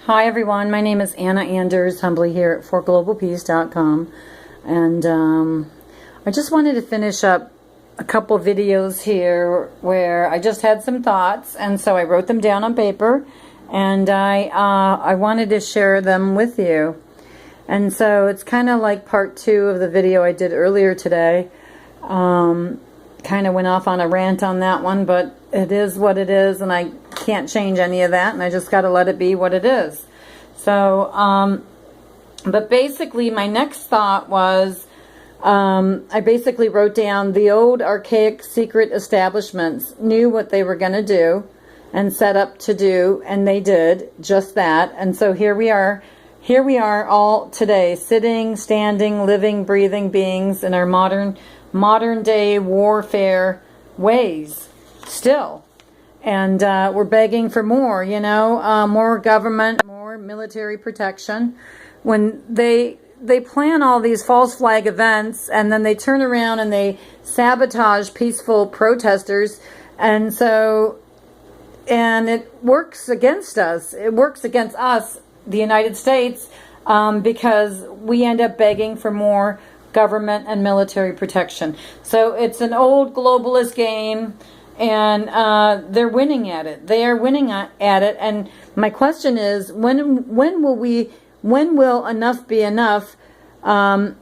Hi everyone, my name is Anna Anders, humbly here at forglobalpeace.com, and I just wanted to finish up a couple videos here where I just had some thoughts, and so I wrote them down on paper, and I wanted to share them with you. And so it's kind of like part 2 of the video I did earlier today. Kind of went off on a rant on that one, but it is what it is, and I can't change any of that, and I just got to let it be what it is. So, but basically my next thought was, I basically wrote down the old archaic secret establishments knew what they were going to do and set up to do, and they did just that. And so here we are all today, sitting, standing, living, breathing beings in our modern day warfare ways still. And we're begging for more, more government, more military protection. When they plan all these false flag events, and then they turn around and they sabotage peaceful protesters, and it works against us. It works against us, the United States, because we end up begging for more government and military protection. So it's an old globalist game, and they're winning at it. They are winning at it. And my question is, when will enough be enough? Or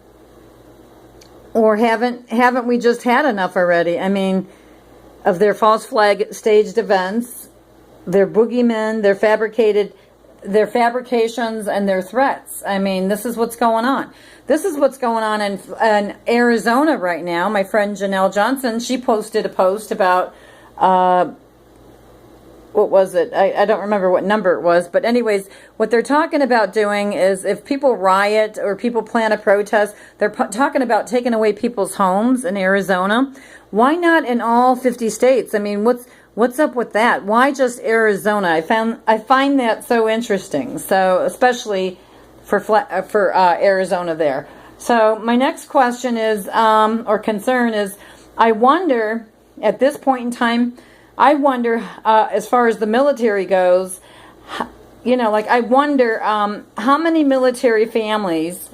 haven't we just had enough already? I mean, of their false flag staged events, their boogeymen, their fabrications, and their threats. I mean, this is what's going on. This is what's going on in Arizona right now. My friend Janelle Johnson, she posted a post about, what was it? I don't remember what number it was. But anyways, what they're talking about doing is, if people riot or people plan a protest, they're talking about taking away people's homes in Arizona. Why not in all 50 states? I mean, what's up with that? Why just Arizona? I find that so interesting. So especially for Arizona there. So my next question is, or concern is, I wonder at this point in time, as far as the military goes, I wonder how many military families,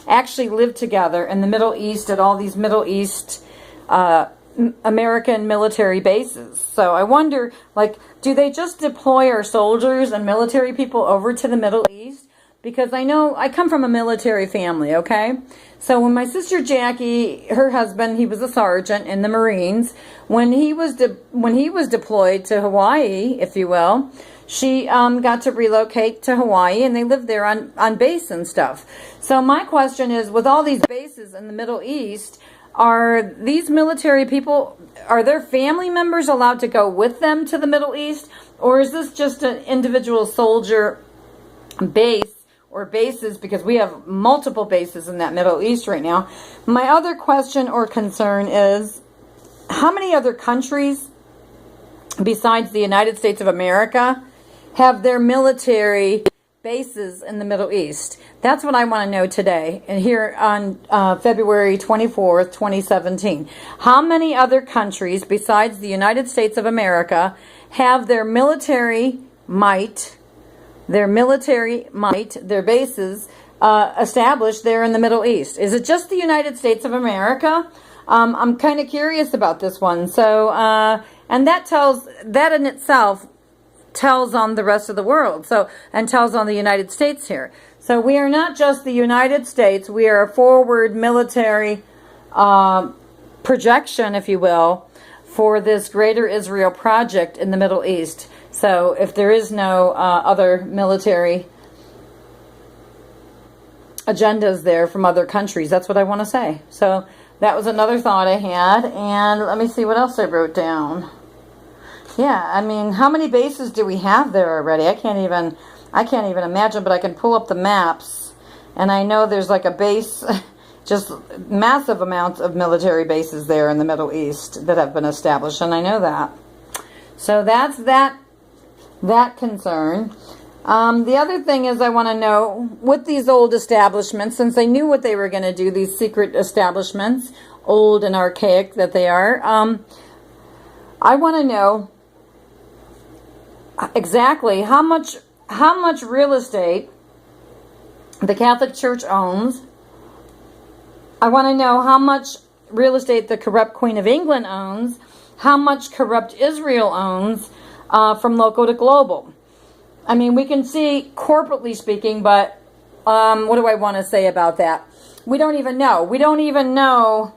actually live together in the Middle East at all these Middle East American military bases. So I wonder, do they just deploy our soldiers and military people over to the Middle East? Because I know I come from a military family, So when my sister Jackie, her husband, he was a sergeant in the Marines. When he was deployed to Hawaii, if you will, she got to relocate to Hawaii, and they lived there on base and stuff. So my question is, with all these bases in the Middle East, are these military people, are their family members allowed to go with them to the Middle East? Or is this just an individual soldier base or bases, because we have multiple bases in that Middle East right now? My other question or concern is, how many other countries besides the United States of America have their military bases in the Middle East? That's what I want to know today, and here on February 24th, 2017. How many other countries besides the United States of America have their military might, their bases established there in the Middle East? Is it just the United States of America? I'm kind of curious about this one. So, and that in itself tells on the rest of the world. So, and tells on the United States here. So we are not just the United States. We are a forward military projection, if you will, for this Greater Israel project in the Middle East. So if there is no other military agendas there from other countries, that's what I want to say. So that was another thought I had. And let me see what else I wrote down. Yeah, I mean, how many bases do we have there already? I can't even imagine, but I can pull up the maps, and I know there's like a base, just massive amounts of military bases there in the Middle East that have been established, and I know that. So that's that concern. The other thing is, I want to know, with these old establishments, since they knew what they were going to do, these secret establishments, old and archaic that they are, I want to know exactly how much how much real estate the Catholic Church owns. I want to know how much real estate the corrupt Queen of England owns, how much corrupt Israel owns, from local to global. I mean, we can see corporately speaking, but what do I want to say about that? We don't even know. We don't even know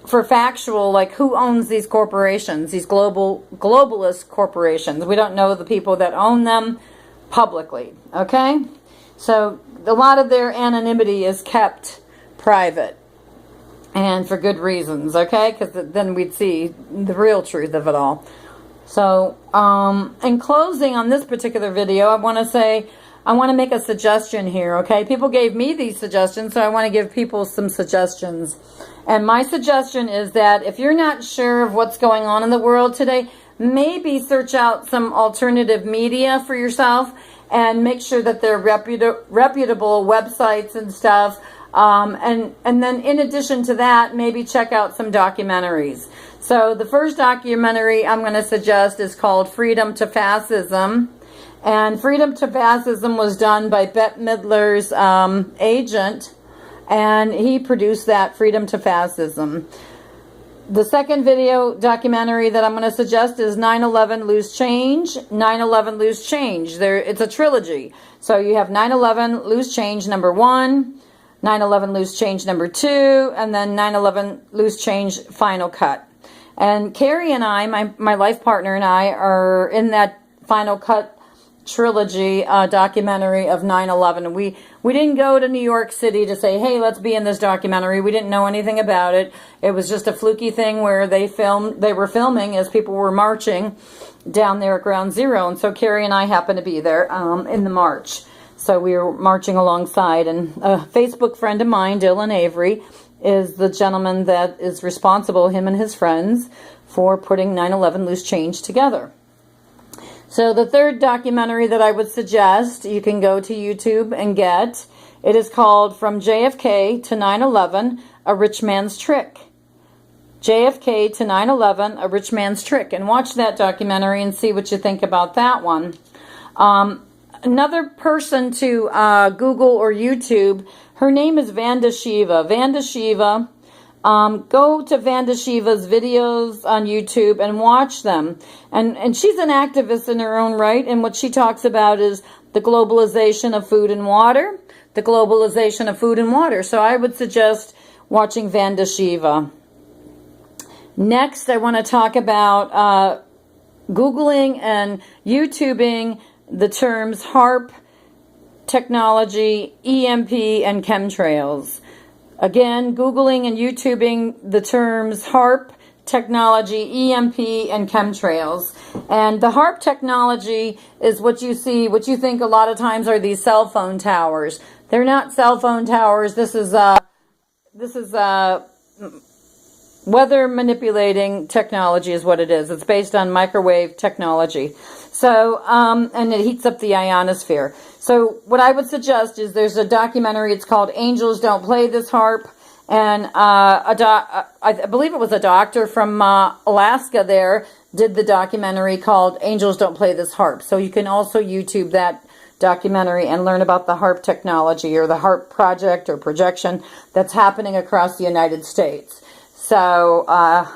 for factual, like, who owns these corporations, these globalist corporations. We don't know the people that own them publicly, okay? So a lot of their anonymity is kept private, and for good reasons, okay? Because then we'd see the real truth of it all. So, in closing on this particular video, I want to make a suggestion here, okay? People gave me these suggestions, so I want to give people some suggestions. And my suggestion is that if you're not sure of what's going on in the world today, maybe search out some alternative media for yourself and make sure that they're reputable websites and stuff. And then in addition to that, maybe check out some documentaries. So the first documentary I'm going to suggest is called Freedom to Fascism. And Freedom to Fascism was done by Bette Midler's agent, and he produced that, Freedom to Fascism. The second video documentary that I'm going to suggest is 9/11 Loose Change. 9/11 Loose Change. It's a trilogy. So you have 9/11 Loose Change #1, 9/11 Loose Change #2, and then 9/11 Loose Change Final Cut. And Carrie and I, my life partner and I, are in that Final Cut trilogy documentary of 9/11. We didn't go to New York City to say, hey, let's be in this documentary. We didn't know anything about it. It was just a fluky thing where they were filming as people were marching down there at Ground Zero. And so Carrie and I happened to be there in the march. So we were marching alongside, and a Facebook friend of mine, Dylan Avery, is the gentleman that is responsible, him and his friends, for putting 9/11 Loose Change together. So the third documentary that I would suggest, you can go to YouTube and get. It is called From JFK to 9/11, A Rich Man's Trick. JFK to 9/11, A Rich Man's Trick. And watch that documentary and see what you think about that one. Another person to Google or YouTube, her name is Vanda Shiva. Vanda Shiva. Go to Vanda Shiva's videos on YouTube and watch them. And she's an activist in her own right, and what she talks about is the globalization of food and water. The globalization of food and water. So I would suggest watching Vanda Shiva. Next, I want to talk about Googling and YouTubing the terms HAARP, technology, EMP, and chemtrails. Again, Googling and YouTubing the terms HAARP, technology, EMP, and chemtrails. And the HAARP technology is what you see, what you think a lot of times are these cell phone towers. They're not cell phone towers. This is weather manipulating technology is what it is. It's based on microwave technology. So, and it heats up the ionosphere. So what I would suggest is there's a documentary, it's called Angels Don't Play This HAARP, and I believe it was a doctor from Alaska there did the documentary called Angels Don't Play This HAARP. So you can also YouTube that documentary and learn about the HAARP technology or the HAARP project or projection that's happening across the United States. So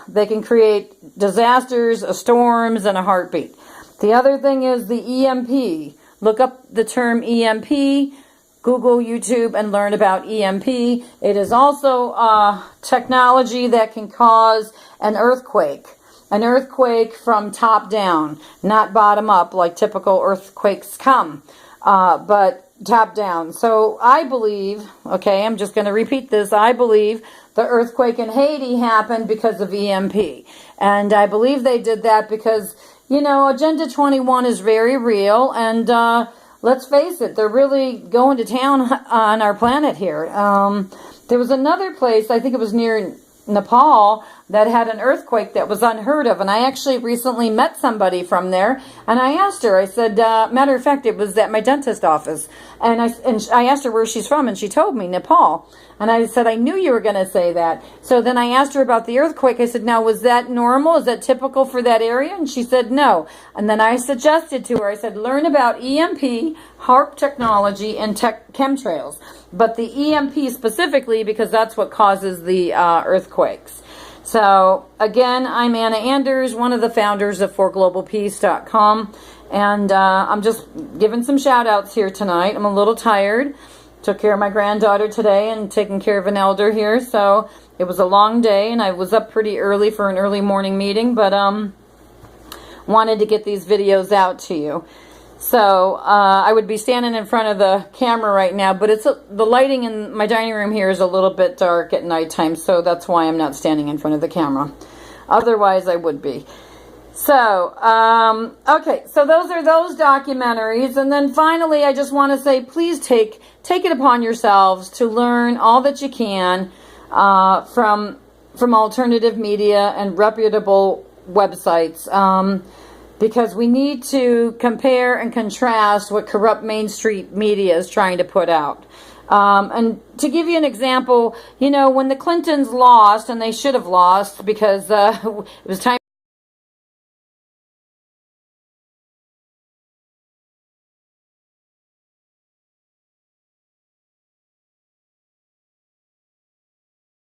they can create disasters, storms, in a heartbeat. The other thing is the EMP. Look up the term EMP, Google, YouTube, and learn about EMP. It is also technology that can cause an earthquake from top down, not bottom up like typical earthquakes come, but top down. So I believe, okay, I'm just going to repeat this, I believe the earthquake in Haiti happened because of EMP. And I believe they did that because, you know, Agenda 21 is very real, and let's face it, they're really going to town on our planet here. There was another place, I think it was near Nepal that had an earthquake that was unheard of. And I actually recently met somebody from there, and I asked her, I said, matter of fact, it was at my dentist office. And I asked her where she's from, and she told me, Nepal. And I said, I knew you were going to say that. So then I asked her about the earthquake. I said, now, was that normal? Is that typical for that area? And she said, no. And then I suggested to her, I said, learn about EMP, HAARP technology, and chemtrails. But the EMP specifically, because that's what causes the earthquakes. So, again, I'm Anna Anders, one of the founders of ForGlobalPeace.com. And I'm just giving some shout-outs here tonight. I'm a little tired. Took care of my granddaughter today and taking care of an elder here. So, it was a long day, and I was up pretty early for an early morning meeting. But wanted to get these videos out to you. So, I would be standing in front of the camera right now, but the lighting in my dining room here is a little bit dark at nighttime, so that's why I'm not standing in front of the camera. Otherwise, I would be. So, okay, so those are those documentaries, and then finally, I just want to say, please take it upon yourselves to learn all that you can from alternative media and reputable websites. Because we need to compare and contrast what corrupt Main Street media is trying to put out. And to give you an example, you know, when the Clintons lost, and they should have lost because it was time